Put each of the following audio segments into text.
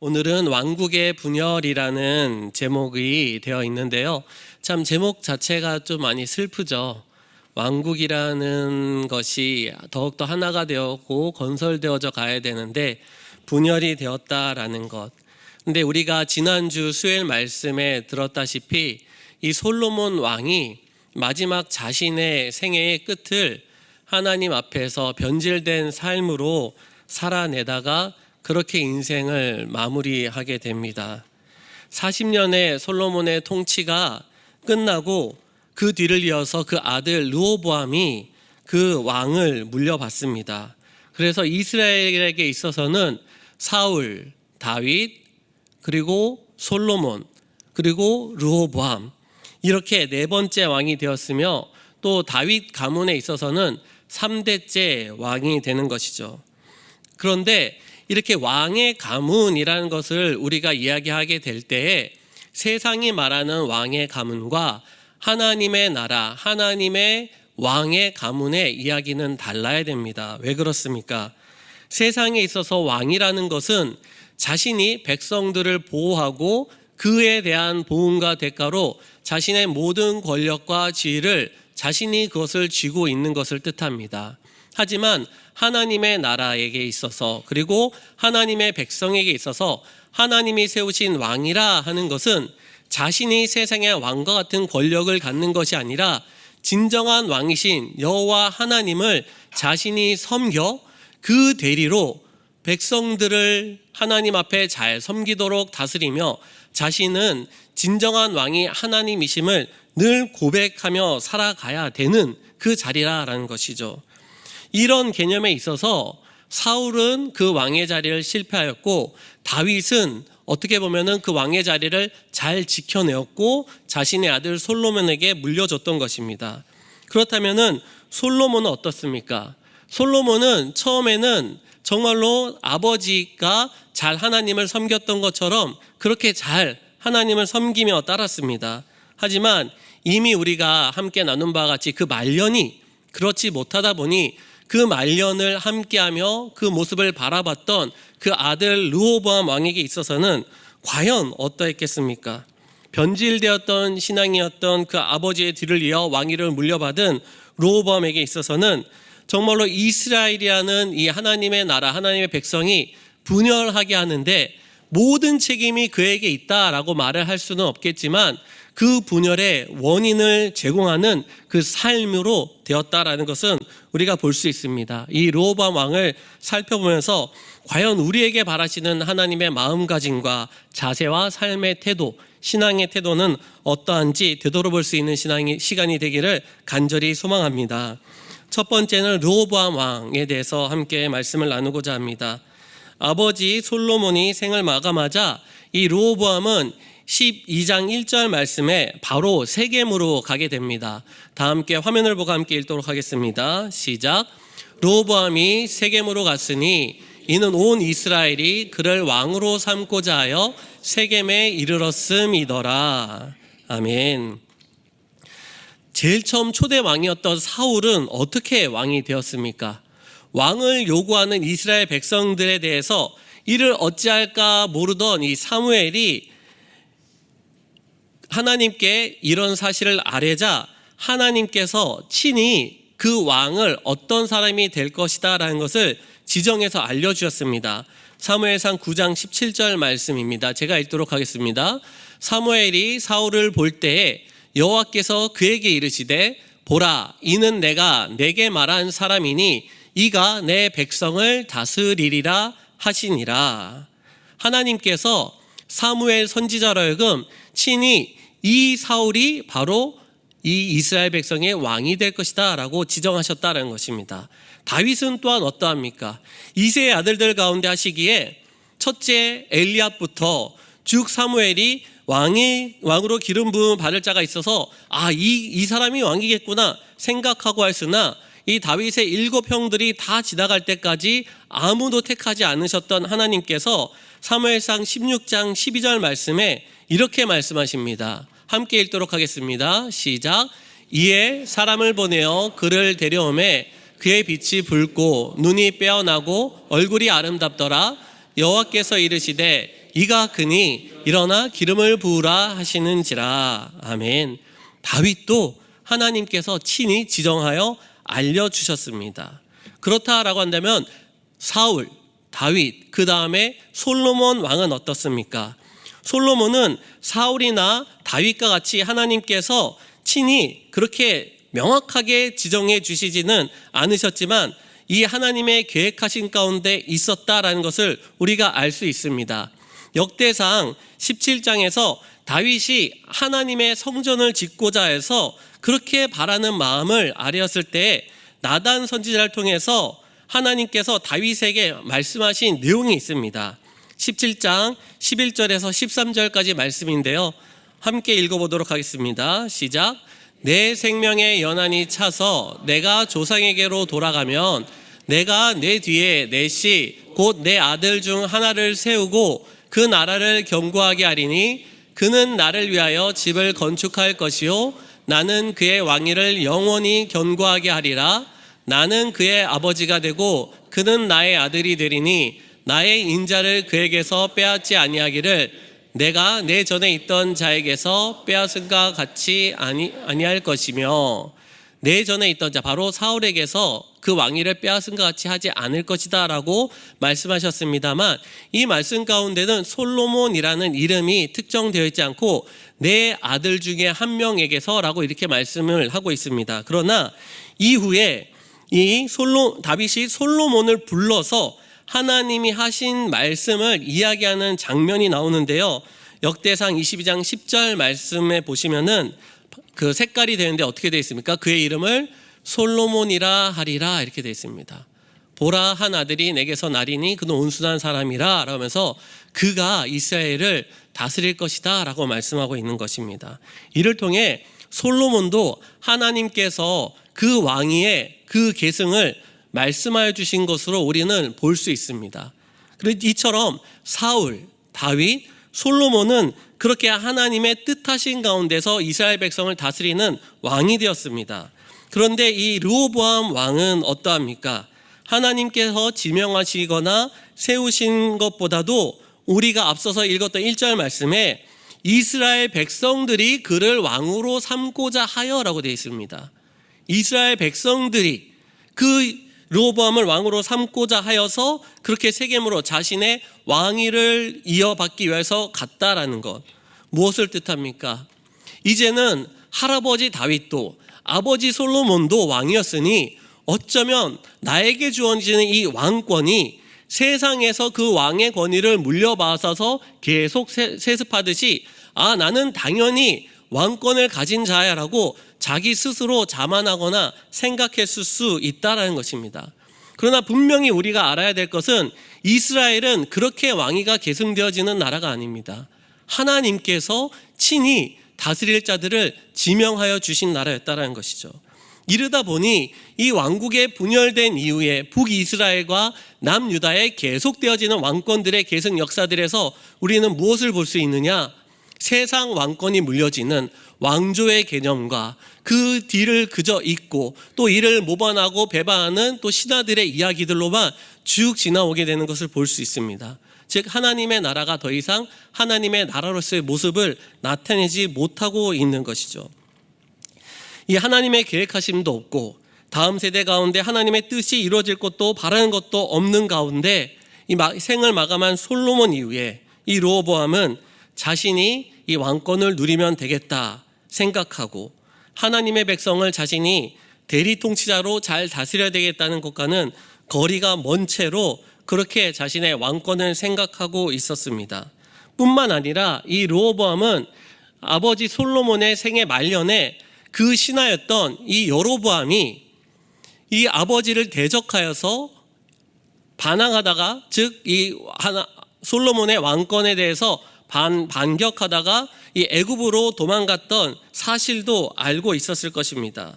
오늘은 왕국의 분열이라는 제목이 되어 있는데요. 참 제목 자체가 좀 많이 슬프죠. 왕국이라는 것이 더욱더 하나가 되었고 건설되어져 가야 되는데 분열이 되었다라는 것. 근데 우리가 지난주 수요일 말씀에 들었다시피 이 솔로몬 왕이 마지막 자신의 생애의 끝을 하나님 앞에서 변질된 삶으로 살아내다가 그렇게 인생을 마무리하게 됩니다. 40년의 솔로몬의 통치가 끝나고 그 뒤를 이어서 그 아들 르호보암이 그 왕을 물려받습니다. 그래서 이스라엘에게 있어서는 사울, 다윗, 그리고 솔로몬, 그리고 르호보암 이렇게 네 번째 왕이 되었으며 또 다윗 가문에 있어서는 3대째 왕이 되는 것이죠. 그런데 이렇게 왕의 가문이라는 것을 우리가 이야기하게 될 때에 세상이 말하는 왕의 가문과 하나님의 나라, 하나님의 왕의 가문의 이야기는 달라야 됩니다. 왜 그렇습니까? 세상에 있어서 왕이라는 것은 자신이 백성들을 보호하고 그에 대한 보응과 대가로 자신의 모든 권력과 지위를 자신이 그것을 쥐고 있는 것을 뜻합니다. 하지만 하나님의 나라에게 있어서 그리고 하나님의 백성에게 있어서 하나님이 세우신 왕이라 하는 것은 자신이 세상의 왕과 같은 권력을 갖는 것이 아니라 진정한 왕이신 여호와 하나님을 자신이 섬겨 그 대리로 백성들을 하나님 앞에 잘 섬기도록 다스리며 자신은 진정한 왕이 하나님이심을 늘 고백하며 살아가야 되는 그 자리라는 것이죠. 이런 개념에 있어서 사울은 그 왕의 자리를 실패하였고 다윗은 어떻게 보면은 그 왕의 자리를 잘 지켜내었고 자신의 아들 솔로몬에게 물려줬던 것입니다. 그렇다면은 솔로몬은 어떻습니까? 솔로몬은 처음에는 정말로 아버지가 잘 하나님을 섬겼던 것처럼 그렇게 잘 하나님을 섬기며 따랐습니다. 하지만 이미 우리가 함께 나눈 바와 같이 그 말년이 그렇지 못하다 보니 그 말년을 함께하며 그 모습을 바라봤던 그 아들 르호보암 왕에게 있어서는 과연 어떠했겠습니까? 변질되었던 신앙이었던 그 아버지의 뒤를 이어 왕위를 물려받은 르호보암에게 있어서는 정말로 이스라엘이라는 이 하나님의 나라, 하나님의 백성이 분열하게 하는데 모든 책임이 그에게 있다라고 말을 할 수는 없겠지만 그 분열의 원인을 제공하는 그 삶으로 되었다라는 것은 우리가 볼 수 있습니다. 이 르호보암 왕을 살펴보면서 과연 우리에게 바라시는 하나님의 마음가짐과 자세와 삶의 태도, 신앙의 태도는 어떠한지 되돌아볼 수 있는 시간이 되기를 간절히 소망합니다. 첫 번째는 르호보암 왕에 대해서 함께 말씀을 나누고자 합니다. 아버지 솔로몬이 생을 마감하자 이 르호보암은 12장 1절 말씀에 바로 세겜으로 가게 됩니다. 다 함께 화면을 보고 함께 읽도록 하겠습니다. 시작. 르호보암이 세겜으로 갔으니 이는 온 이스라엘이 그를 왕으로 삼고자 하여 세겜에 이르렀음이더라. 아멘. 제일 처음 초대 왕이었던 사울은 어떻게 왕이 되었습니까? 왕을 요구하는 이스라엘 백성들에 대해서 이를 어찌할까 모르던 이 사무엘이 하나님께 이런 사실을 아뢰자 하나님께서 친히 그 왕을 어떤 사람이 될 것이다 라는 것을 지정해서 알려주셨습니다. 사무엘상 9장 17절 말씀입니다. 제가 읽도록 하겠습니다. 사무엘이 사울을 볼 때에 여호와께서 그에게 이르시되 보라 이는 내가 내게 말한 사람이니 이가 내 백성을 다스리리라 하시니라. 하나님께서 사무엘 선지자로 하여금 친히 이 사울이 바로 이 이스라엘 백성의 왕이 될 것이다 라고 지정하셨다는 것입니다. 다윗은 또한 어떠합니까? 이새의 아들들 가운데 하시기에 첫째 엘리압부터 쭉 사무엘이 왕으로 기름 부음 받을 자가 있어서 이 사람이 왕이겠구나 생각하고 했으나 이 다윗의 7형들이 다 지나갈 때까지 아무도 택하지 않으셨던 하나님께서 사무엘상 16장 12절 말씀에 이렇게 말씀하십니다. 함께 읽도록 하겠습니다. 시작. 이에 사람을 보내어 그를 데려오매 그의 빛이 붉고 눈이 빼어나고 얼굴이 아름답더라. 여호와께서 이르시되 이가 크니 일어나 기름을 부으라 하시는지라. 아멘. 다윗도 하나님께서 친히 지정하여 알려주셨습니다. 그렇다라고 한다면 사울, 다윗, 그 다음에 솔로몬 왕은 어떻습니까? 솔로몬은 사울이나 다윗과 같이 하나님께서 친히 그렇게 명확하게 지정해 주시지는 않으셨지만 이 하나님의 계획하신 가운데 있었다라는 것을 우리가 알 수 있습니다. 역대상 17장에서 다윗이 하나님의 성전을 짓고자 해서 그렇게 바라는 마음을 아뢰었을 때 나단 선지자를 통해서 하나님께서 다윗에게 말씀하신 내용이 있습니다. 17장 11절에서 13절까지 말씀인데요. 함께 읽어보도록 하겠습니다. 시작. 내 생명의 연한이 차서 내가 조상에게로 돌아가면 내가 내 뒤에 넷이 곧 내 아들 중 하나를 세우고 그 나라를 견고하게 하리니 그는 나를 위하여 집을 건축할 것이요 나는 그의 왕위를 영원히 견고하게 하리라. 나는 그의 아버지가 되고 그는 나의 아들이 되리니 나의 인자를 그에게서 빼앗지 아니하기를 내가 내 전에 있던 자에게서 빼앗은가 같이 아니할 것이며 내 전에 있던 자 바로 사울에게서 그 왕위를 빼앗은 것 같이 하지 않을 것이다 라고 말씀하셨습니다만 이 말씀 가운데는 솔로몬이라는 이름이 특정되어 있지 않고 내 아들 중에 한 명에게서 라고 이렇게 말씀을 하고 있습니다. 그러나 이후에 다윗이 솔로몬을 불러서 하나님이 하신 말씀을 이야기하는 장면이 나오는데요. 역대상 22장 10절 말씀에 보시면은 그 색깔이 되는데 어떻게 되어 있습니까? 그의 이름을 솔로몬이라 하리라 이렇게 되어 있습니다. 보라 한 아들이 내게서 나리니 그는 온순한 사람이라 라면서 그가 이스라엘을 다스릴 것이다 라고 말씀하고 있는 것입니다. 이를 통해 솔로몬도 하나님께서 그 왕위의 그 계승을 말씀하여 주신 것으로 우리는 볼 수 있습니다. 그래서 이처럼 사울, 다윗, 솔로몬은 그렇게 하나님의 뜻하신 가운데서 이스라엘 백성을 다스리는 왕이 되었습니다. 그런데 이 르호보암 왕은 어떠합니까? 하나님께서 지명하시거나 세우신 것보다도 우리가 앞서서 읽었던 1절 말씀에 이스라엘 백성들이 그를 왕으로 삼고자 하여라고 되어 있습니다. 이스라엘 백성들이 그 르호보암을 왕으로 삼고자 하여서 그렇게 세겜으로 자신의 왕위를 이어받기 위해서 갔다라는 것. 무엇을 뜻합니까? 이제는 할아버지 다윗도 아버지 솔로몬도 왕이었으니 어쩌면 나에게 주어지는 이 왕권이 세상에서 그 왕의 권위를 물려받아서 계속 세습하듯이 나는 당연히 왕권을 가진 자야라고 자기 스스로 자만하거나 생각했을 수 있다라는 것입니다. 그러나 분명히 우리가 알아야 될 것은 이스라엘은 그렇게 왕위가 계승되어지는 나라가 아닙니다. 하나님께서 친히 다스릴 자들을 지명하여 주신 나라였다라는 것이죠. 이르다 보니 이 왕국에 분열된 이후에 북이스라엘과 남유다에 계속되어지는 왕권들의 계승 역사들에서 우리는 무엇을 볼 수 있느냐? 세상 왕권이 물려지는 왕조의 개념과 그 뒤를 그저 잇고 또 이를 모반하고 배반하는 또 신하들의 이야기들로만 쭉 지나오게 되는 것을 볼 수 있습니다. 즉 하나님의 나라가 더 이상 하나님의 나라로서의 모습을 나타내지 못하고 있는 것이죠. 이 하나님의 계획하심도 없고 다음 세대 가운데 하나님의 뜻이 이루어질 것도 바라는 것도 없는 가운데 이 생을 마감한 솔로몬 이후에 이 르호보암은 자신이 이 왕권을 누리면 되겠다 생각하고 하나님의 백성을 자신이 대리통치자로 잘 다스려야 되겠다는 것과는 거리가 먼 채로 그렇게 자신의 왕권을 생각하고 있었습니다. 뿐만 아니라 이 르호보암은 아버지 솔로몬의 생애 말년에 그 신하였던 이 여로보암이 이 아버지를 대적하여서 반항하다가 즉 이 솔로몬의 왕권에 대해서 반격하다가 이 애굽으로 도망갔던 사실도 알고 있었을 것입니다.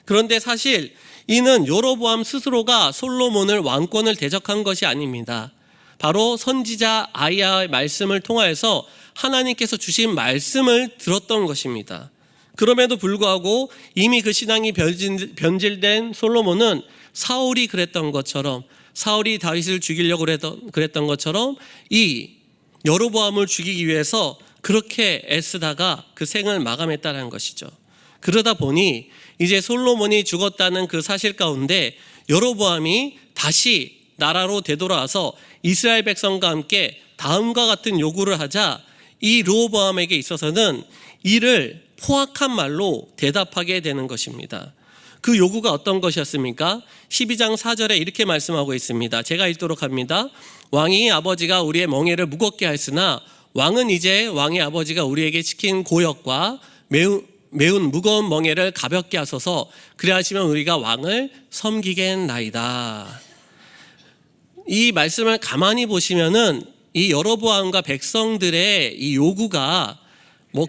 그런데 사실 이는 여로보암 스스로가 솔로몬을 왕권을 대적한 것이 아닙니다. 바로 선지자 아이야의 말씀을 통하여서 하나님께서 주신 말씀을 들었던 것입니다. 그럼에도 불구하고 이미 그 신앙이 변질된 솔로몬은 사울이 그랬던 것처럼 사울이 다윗을 죽이려고 그랬던 것처럼 이 여로보암을 죽이기 위해서 그렇게 애쓰다가 그 생을 마감했다는 것이죠. 그러다 보니 이제 솔로몬이 죽었다는 그 사실 가운데 여로보암이 다시 나라로 되돌아와서 이스라엘 백성과 함께 다음과 같은 요구를 하자 이 르호보암에게 있어서는 이를 포악한 말로 대답하게 되는 것입니다. 그 요구가 어떤 것이었습니까? 12장 4절에 이렇게 말씀하고 있습니다. 제가 읽도록 합니다. 왕이 아버지가 우리의 멍에를 무겁게 하였으나 왕은 이제 왕의 아버지가 우리에게 시킨 고역과 매운 무거운 멍에를 가볍게 하소서. 그리하시면 우리가 왕을 섬기겠나이다. 이 말씀을 가만히 보시면은 이 여로보암과 백성들의 이 요구가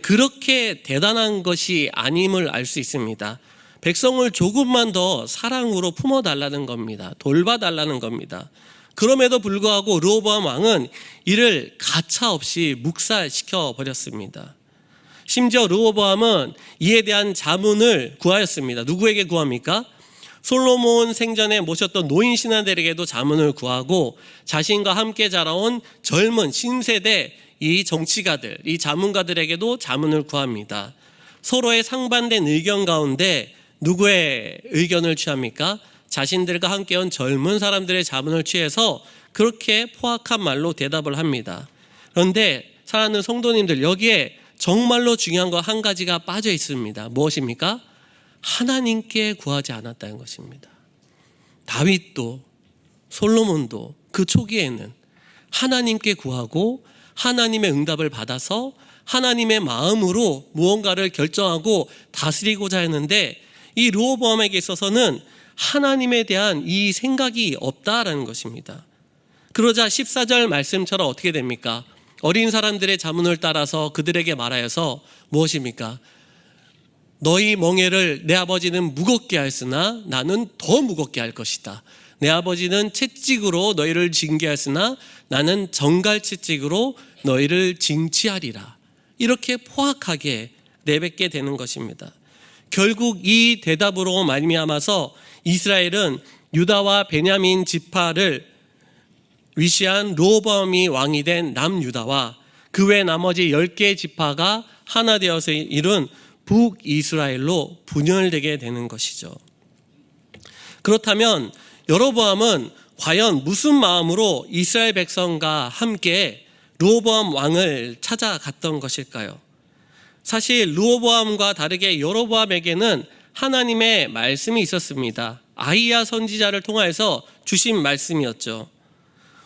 그렇게 대단한 것이 아님을 알 수 있습니다. 백성을 조금만 더 사랑으로 품어달라는 겁니다. 돌봐달라는 겁니다. 그럼에도 불구하고 르호보암 왕은 이를 가차없이 묵살시켜 버렸습니다. 심지어 르호보암은 이에 대한 자문을 구하였습니다. 누구에게 구합니까? 솔로몬 생전에 모셨던 노인 신하들에게도 자문을 구하고 자신과 함께 자라온 젊은 신세대 이 정치가들, 이 자문가들에게도 자문을 구합니다. 서로의 상반된 의견 가운데 누구의 의견을 취합니까? 자신들과 함께 온 젊은 사람들의 자문을 취해서 그렇게 포악한 말로 대답을 합니다. 그런데 사랑하는 성도님들, 여기에 정말로 중요한 거 한 가지가 빠져 있습니다. 무엇입니까? 하나님께 구하지 않았다는 것입니다. 다윗도 솔로몬도 그 초기에는 하나님께 구하고 하나님의 응답을 받아서 하나님의 마음으로 무언가를 결정하고 다스리고자 했는데 이 르호보암에게 있어서는 하나님에 대한 이 생각이 없다라는 것입니다. 그러자 14절 말씀처럼 어떻게 됩니까? 어린 사람들의 자문을 따라서 그들에게 말하여서 무엇입니까? 너희 멍에를 내 아버지는 무겁게 하였으나 나는 더 무겁게 할 것이다. 내 아버지는 채찍으로 너희를 징계하였으나 나는 정갈 채찍으로 너희를 징치하리라. 이렇게 포악하게 내뱉게 되는 것입니다. 결국 이 대답으로 말미암아서 이스라엘은 유다와 베냐민 지파를 위시한 르호보암이 왕이 된 남유다와 그 외 나머지 10개의 지파가 하나 되어서 이룬 북이스라엘로 분열되게 되는 것이죠. 그렇다면 여로보암은 과연 무슨 마음으로 이스라엘 백성과 함께 르호보암 왕을 찾아갔던 것일까요? 사실 르호보암과 다르게 여로보암에게는 하나님의 말씀이 있었습니다. 아히야 선지자를 통하여서 주신 말씀이었죠.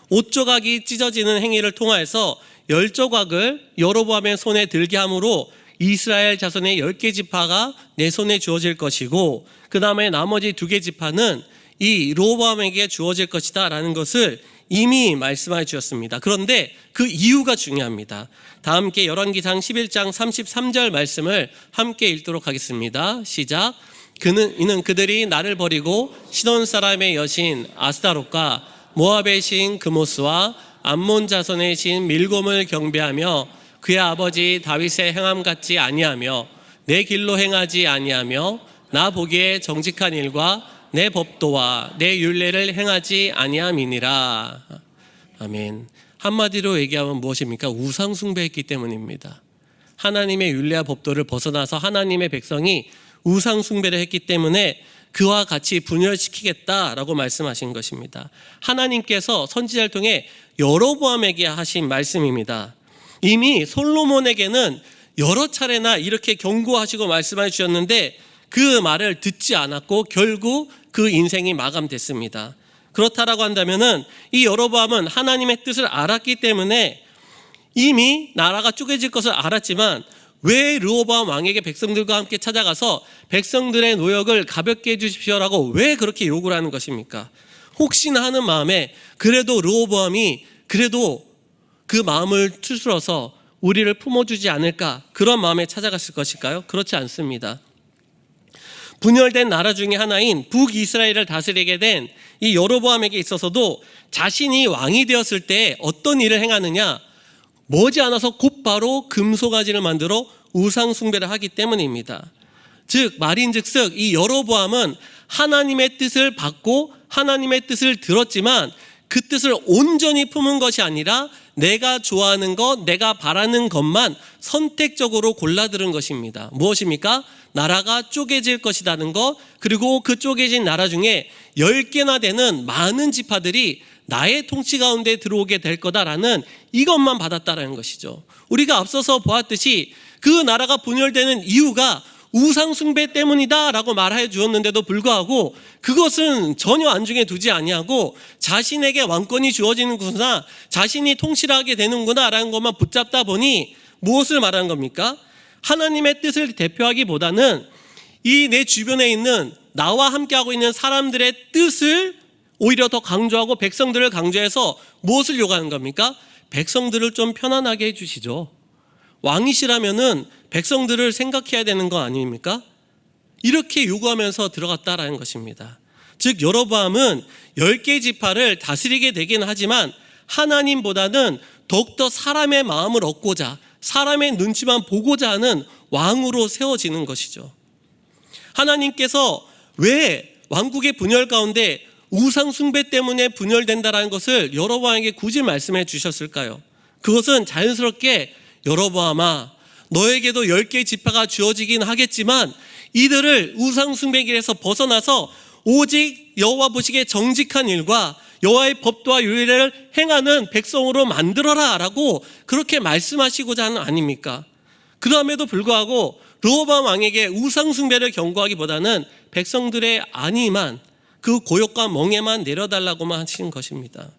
옷조각이 찢어지는 행위를 통하여서 10조각을 여로보암의 손에 들게 함으로 이스라엘 자손의 10개 지파가 내 손에 주어질 것이고 그 다음에 나머지 2개 지파는 이 르호보암에게 주어질 것이다 라는 것을 이미 말씀해 주셨습니다. 그런데 그 이유가 중요합니다. 다 함께 열왕기상 11장 33절 말씀을 함께 읽도록 하겠습니다. 시작. 이는 그들이 나를 버리고 시돈 사람의 여신 아스타롯과 모압의 신 그모스와 암몬 자손의 신 밀곰을 경배하며 그의 아버지 다윗의 행함 같지 아니하며 내 길로 행하지 아니하며 나 보기에 정직한 일과 내 법도와 내 율례를 행하지 아니함이니라. 아멘. 한마디로 얘기하면 무엇입니까? 우상 숭배했기 때문입니다. 하나님의 율례와 법도를 벗어나서 하나님의 백성이 우상 숭배를 했기 때문에 그와 같이 분열시키겠다라고 말씀하신 것입니다. 하나님께서 선지자를 통해 여로보암에게 하신 말씀입니다. 이미 솔로몬에게는 여러 차례나 이렇게 경고하시고 말씀해 주셨는데 그 말을 듣지 않았고 결국 그 인생이 마감됐습니다. 그렇다라고 한다면은 이 여로보암은 하나님의 뜻을 알았기 때문에 이미 나라가 쪼개질 것을 알았지만 왜 르호보암 왕에게 백성들과 함께 찾아가서 백성들의 노역을 가볍게 해주십시오라고 왜 그렇게 요구를 하는 것입니까? 혹시나 하는 마음에 그래도 르호보암이 그래도 그 마음을 추스러서 우리를 품어주지 않을까 그런 마음에 찾아갔을 것일까요? 그렇지 않습니다. 분열된 나라 중에 하나인 북이스라엘을 다스리게 된 이 여로보암에게 있어서도 자신이 왕이 되었을 때 어떤 일을 행하느냐 머지않아서 곧바로 금송아지를 만들어 우상 숭배를 하기 때문입니다. 즉 말인즉슨 이 여로보암은 하나님의 뜻을 받고 하나님의 뜻을 들었지만 그 뜻을 온전히 품은 것이 아니라 내가 좋아하는 것, 내가 바라는 것만 선택적으로 골라 들은 것입니다. 무엇입니까? 나라가 쪼개질 것이라는 것, 그리고 그 쪼개진 나라 중에 10개나 되는 많은 지파들이 나의 통치 가운데 들어오게 될 거다라는 이것만 받았다라는 것이죠. 우리가 앞서서 보았듯이 그 나라가 분열되는 이유가 우상 숭배 때문이다라고 말해 주었는데도 불구하고 그것은 전혀 안중에 두지 아니하고 자신에게 왕권이 주어지는구나, 자신이 통치를 하게 되는구나라는 것만 붙잡다 보니 무엇을 말하는 겁니까? 하나님의 뜻을 대표하기보다는 이 내 주변에 있는 나와 함께하고 있는 사람들의 뜻을 오히려 더 강조하고 백성들을 강조해서 무엇을 요구하는 겁니까? 백성들을 좀 편안하게 해주시죠. 왕이시라면은 백성들을 생각해야 되는 거 아닙니까? 이렇게 요구하면서 들어갔다라는 것입니다. 즉 여로보암은 10개 지파를 다스리게 되긴 하지만 하나님보다는 더욱더 사람의 마음을 얻고자, 사람의 눈치만 보고자 하는 왕으로 세워지는 것이죠. 하나님께서 왜 왕국의 분열 가운데 우상 숭배 때문에 분열된다라는 것을 여로보암에게 굳이 말씀해 주셨을까요? 그것은 자연스럽게 여로보암아, 너에게도 10개의 지파가 주어지긴 하겠지만 이들을 우상 숭배 길에서 벗어나서 오직 여호와 보시기에 정직한 일과 여호와의 법도와 윤례를 행하는 백성으로 만들어라 라고 그렇게 말씀하시고자 하는 아닙니까? 그럼에도 불구하고 르호보암 왕에게 우상 숭배를 경고하기보다는 백성들의 안위만, 그 고욕과 멍에만 내려달라고만 하신 것입니다.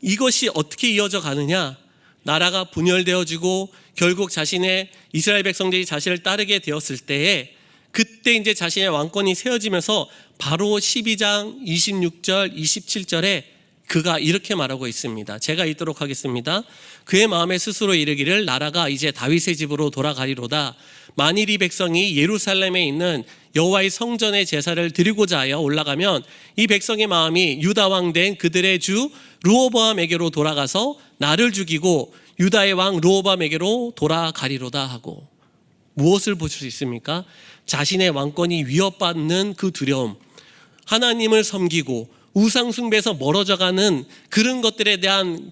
이것이 어떻게 이어져 가느냐? 나라가 분열되어지고 결국 자신의 이스라엘 백성들이 자신을 따르게 되었을 때에 그때 이제 자신의 왕권이 세워지면서 바로 12장 26절 27절에 그가 이렇게 말하고 있습니다. 제가 읽도록 하겠습니다. 그의 마음에 스스로 이르기를 나라가 이제 다윗의 집으로 돌아가리로다. 만일 이 백성이 예루살렘에 있는 여호와의 성전의 제사를 드리고자 하여 올라가면 이 백성의 마음이 유다 왕 된 그들의 주 르호보암에게로 돌아가서 나를 죽이고 유다의 왕 르호보암에게로 돌아가리로다 하고, 무엇을 볼 수 있습니까? 자신의 왕권이 위협받는 그 두려움, 하나님을 섬기고 우상 숭배에서 멀어져가는 그런 것들에 대한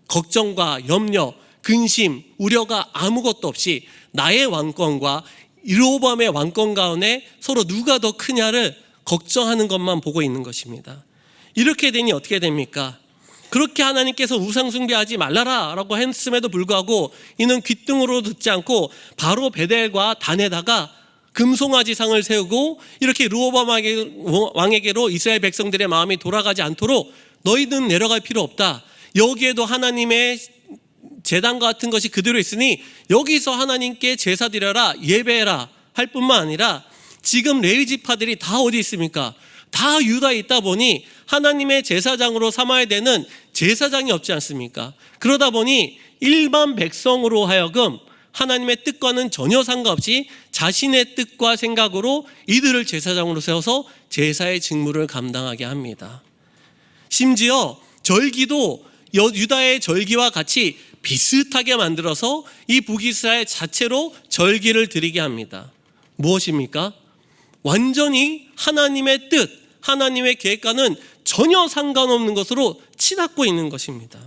걱정과 염려, 근심, 우려가 아무것도 없이 나의 왕권과 르호보암의 왕권 가운데 서로 누가 더 크냐를 걱정하는 것만 보고 있는 것입니다. 이렇게 되니 어떻게 됩니까? 그렇게 하나님께서 우상 숭배하지 말라라고 했음에도 불구하고 이는 귓등으로 듣지 않고 바로 베델과 단에다가 금송아지상을 세우고 이렇게 르호보암 왕에게로 이스라엘 백성들의 마음이 돌아가지 않도록 너희는 내려갈 필요 없다. 여기에도 하나님의 제단과 같은 것이 그대로 있으니 여기서 하나님께 제사 드려라, 예배해라 할 뿐만 아니라 지금 레위 지파들이 다 어디 있습니까? 다 유다에 있다 보니 하나님의 제사장으로 삼아야 되는 제사장이 없지 않습니까? 그러다 보니 일반 백성으로 하여금 하나님의 뜻과는 전혀 상관없이 자신의 뜻과 생각으로 이들을 제사장으로 세워서 제사의 직무를 감당하게 합니다. 심지어 절기도 유다의 절기와 같이 비슷하게 만들어서 이 북이스라엘 자체로 절기를 드리게 합니다. 무엇입니까? 완전히 하나님의 뜻, 하나님의 계획과는 전혀 상관없는 것으로 치닫고 있는 것입니다.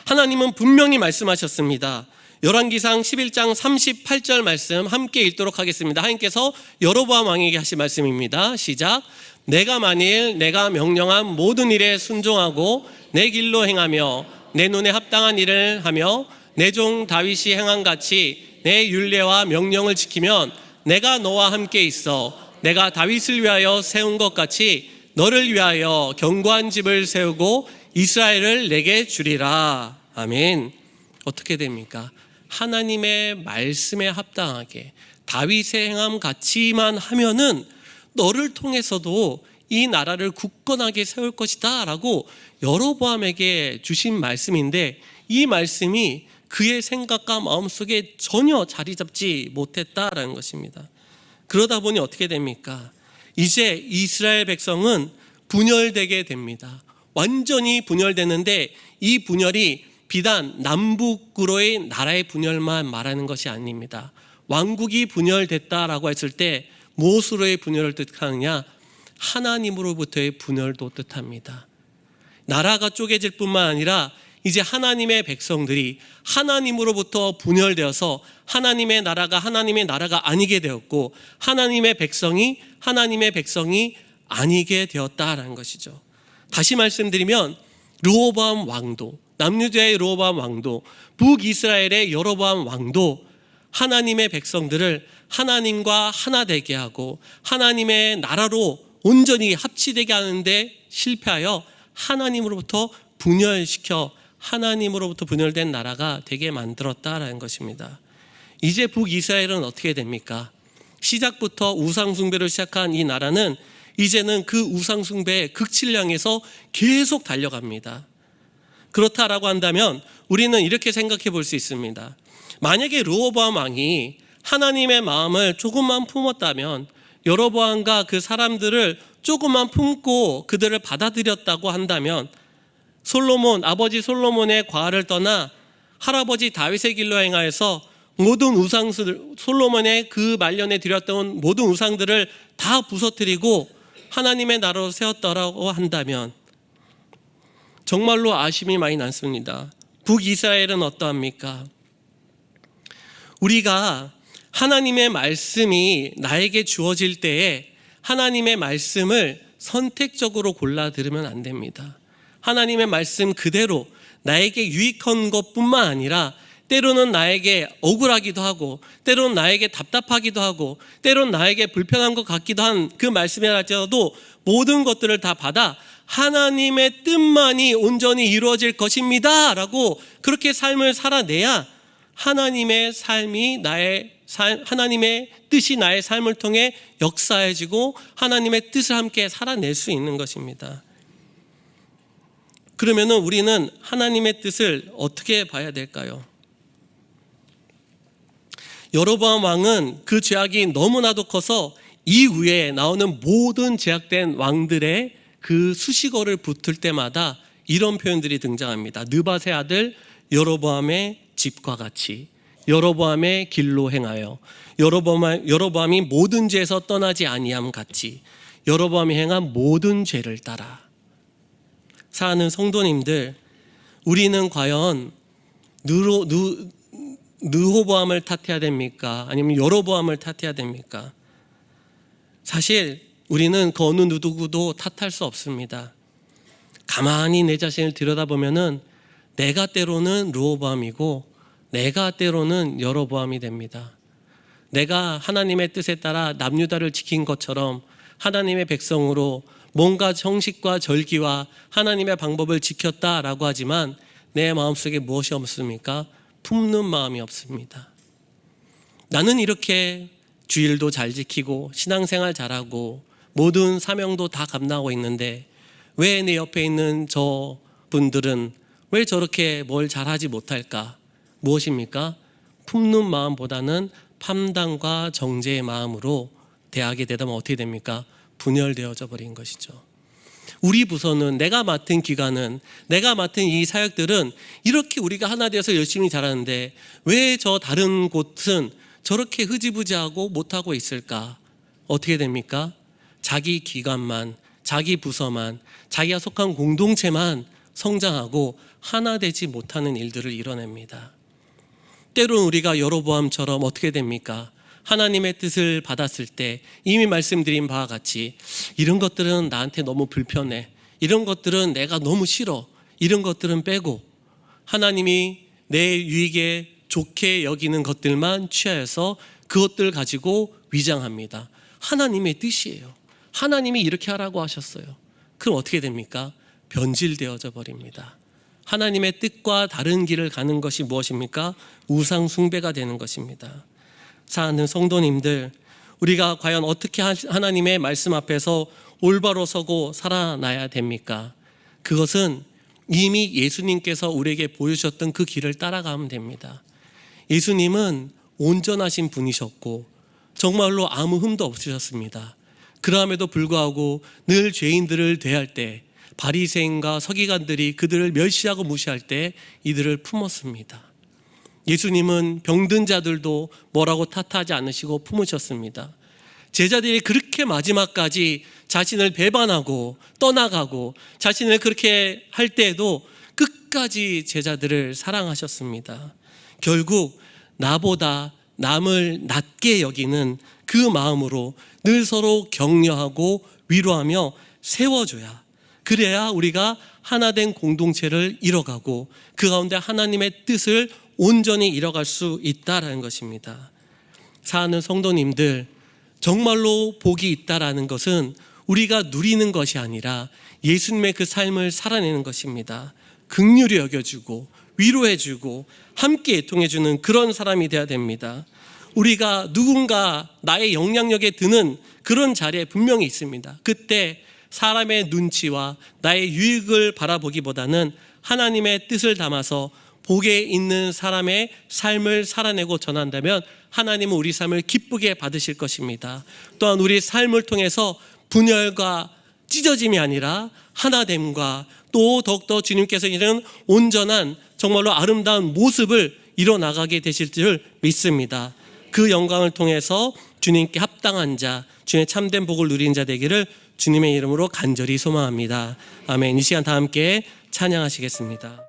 하나님은 분명히 말씀하셨습니다. 열왕기상 11장 38절 말씀 함께 읽도록 하겠습니다. 하나님께서 여로보암 왕에게 하신 말씀입니다. 시작. 내가 만일 내가 명령한 모든 일에 순종하고 내 길로 행하며 내 눈에 합당한 일을 하며 내 종 다윗이 행한 같이 내 율례와 명령을 지키면 내가 너와 함께 있어 내가 다윗을 위하여 세운 것 같이 너를 위하여 견고한 집을 세우고 이스라엘을 내게 주리라. 아멘. 어떻게 됩니까? 하나님의 말씀에 합당하게 다윗의 행함 같이만 하면은 너를 통해서도 이 나라를 굳건하게 세울 것이다 라고 여로보암에게 주신 말씀인데, 이 말씀이 그의 생각과 마음속에 전혀 자리 잡지 못했다라는 것입니다. 그러다 보니 어떻게 됩니까? 이제 이스라엘 백성은 분열되게 됩니다. 완전히 분열되는데 이 분열이 비단 남북으로의 나라의 분열만 말하는 것이 아닙니다. 왕국이 분열됐다라고 했을 때 무엇으로의 분열을 뜻하느냐? 하나님으로부터의 분열도 뜻합니다. 나라가 쪼개질 뿐만 아니라 이제 하나님의 백성들이 하나님으로부터 분열되어서 하나님의 나라가 아니게 되었고 하나님의 백성이 아니게 되었다라는 것이죠. 다시 말씀드리면 르호보암 왕도, 남유다의 르호보암 왕도, 북이스라엘의 여로보암 왕도 하나님의 백성들을 하나님과 하나 되게 하고 하나님의 나라로 온전히 합치되게 하는데 실패하여 하나님으로부터 분열된 나라가 되게 만들었다라는 것입니다. 이제 북이스라엘은 어떻게 됩니까? 시작부터 우상숭배를 시작한 이 나라는 이제는 그 우상숭배의 극치량에서 계속 달려갑니다. 그렇다라고 한다면 우리는 이렇게 생각해 볼 수 있습니다. 만약에 르호보암 왕이 하나님의 마음을 조금만 품었다면, 여로보암과 그 사람들을 조금만 품고 그들을 받아들였다고 한다면, 아버지 솔로몬의 과를 떠나 할아버지 다윗의 길로 행하여서 모든 솔로몬의 그 말년에 드렸던 모든 우상들을 다 부서뜨리고 하나님의 나라로 세웠다라고 한다면 정말로 아쉬움이 많이 남습니다. 북이스라엘은 어떠합니까? 우리가 하나님의 말씀이 나에게 주어질 때에 하나님의 말씀을 선택적으로 골라 들으면 안 됩니다. 하나님의 말씀 그대로 나에게 유익한 것뿐만 아니라 때로는 나에게 억울하기도 하고 때로는 나에게 답답하기도 하고 때로는 나에게 불편한 것 같기도 한 그 말씀이라도 모든 것들을 다 받아 하나님의 뜻만이 온전히 이루어질 것입니다 라고 그렇게 삶을 살아내야 하나님의 뜻이 나의 삶을 통해 역사해지고 하나님의 뜻을 함께 살아낼 수 있는 것입니다. 그러면 우리는 하나님의 뜻을 어떻게 봐야 될까요? 여로보암 왕은 그 죄악이 너무나도 커서 이후에 나오는 모든 제약된 왕들의 그 수식어를 붙을 때마다 이런 표현들이 등장합니다. 느밧의 아들 여로보암의 집과 같이, 여로보암의 길로 행하여, 여로보암이 모든 죄에서 떠나지 아니함 같이, 여로보암이 행한 모든 죄를 따라. 사랑하는 성도님들, 우리는 과연 르호보암을 탓해야 됩니까? 아니면 여로보암을 탓해야 됩니까? 사실 우리는 그 어느 누구도 탓할 수 없습니다. 가만히 내 자신을 들여다보면은 내가 때로는 르호보암이고 내가 때로는 여로보암이 됩니다. 내가 하나님의 뜻에 따라 남유다를 지킨 것처럼 하나님의 백성으로 뭔가 정식과 절기와 하나님의 방법을 지켰다라고 하지만 내 마음속에 무엇이 없습니까? 품는 마음이 없습니다. 나는 이렇게 주일도 잘 지키고 신앙생활 잘하고 모든 사명도 다 감당하고 있는데 왜 내 옆에 있는 저 분들은 왜 저렇게 뭘 잘하지 못할까? 무엇입니까? 품는 마음보다는 판단과 정죄의 마음으로 대하게 되면 어떻게 됩니까? 분열되어져 버린 것이죠. 우리 부서는, 내가 맡은 기관은, 내가 맡은 이 사역들은 이렇게 우리가 하나 되어서 열심히 잘하는데 왜 저 다른 곳은 저렇게 흐지부지하고 못하고 있을까? 어떻게 됩니까? 자기 기관만, 자기 부서만, 자기가 속한 공동체만 성장하고 하나 되지 못하는 일들을 이뤄냅니다. 때로는 우리가 여로보암처럼 어떻게 됩니까? 하나님의 뜻을 받았을 때 이미 말씀드린 바와 같이 이런 것들은 나한테 너무 불편해, 이런 것들은 내가 너무 싫어, 이런 것들은 빼고 하나님이 내 유익에 좋게 여기는 것들만 취하여서 그것들 가지고 위장합니다. 하나님의 뜻이에요. 하나님이 이렇게 하라고 하셨어요. 그럼 어떻게 됩니까? 변질되어져 버립니다. 하나님의 뜻과 다른 길을 가는 것이 무엇입니까? 우상 숭배가 되는 것입니다. 사랑하는 성도님들, 우리가 과연 어떻게 하나님의 말씀 앞에서 올바로 서고 살아나야 됩니까? 그것은 이미 예수님께서 우리에게 보여주셨던 그 길을 따라가면 됩니다. 예수님은 온전하신 분이셨고 정말로 아무 흠도 없으셨습니다. 그럼에도 불구하고 늘 죄인들을 대할 때 바리새인과 서기관들이 그들을 멸시하고 무시할 때 이들을 품었습니다. 예수님은 병든 자들도 뭐라고 탓하지 않으시고 품으셨습니다. 제자들이 그렇게 마지막까지 자신을 배반하고 떠나가고 자신을 그렇게 할 때에도 끝까지 제자들을 사랑하셨습니다. 결국 나보다 남을 낮게 여기는 그 마음으로 늘 서로 격려하고 위로하며 세워줘야, 그래야 우리가 하나된 공동체를 이뤄가고 그 가운데 하나님의 뜻을 온전히 이뤄갈 수 있다라는 것입니다. 사랑하는 성도님들, 정말로 복이 있다라는 것은 우리가 누리는 것이 아니라 예수님의 그 삶을 살아내는 것입니다. 긍휼히 여겨주고 위로해주고 함께 애통해주는 그런 사람이 되어야 됩니다. 우리가 누군가 나의 영향력에 드는 그런 자리에 분명히 있습니다. 그때 사람의 눈치와 나의 유익을 바라보기보다는 하나님의 뜻을 담아서 복에 있는 사람의 삶을 살아내고 전한다면 하나님은 우리 삶을 기쁘게 받으실 것입니다. 또한 우리 삶을 통해서 분열과 찢어짐이 아니라 하나됨과 또 더욱더 주님께서 이런 온전한 정말로 아름다운 모습을 이뤄나가게 되실 줄 믿습니다. 그 영광을 통해서 주님께 합당한 자, 주님의 참된 복을 누리는 자 되기를 주님의 이름으로 간절히 소망합니다. 아멘. 이 시간 다 함께 찬양하시겠습니다.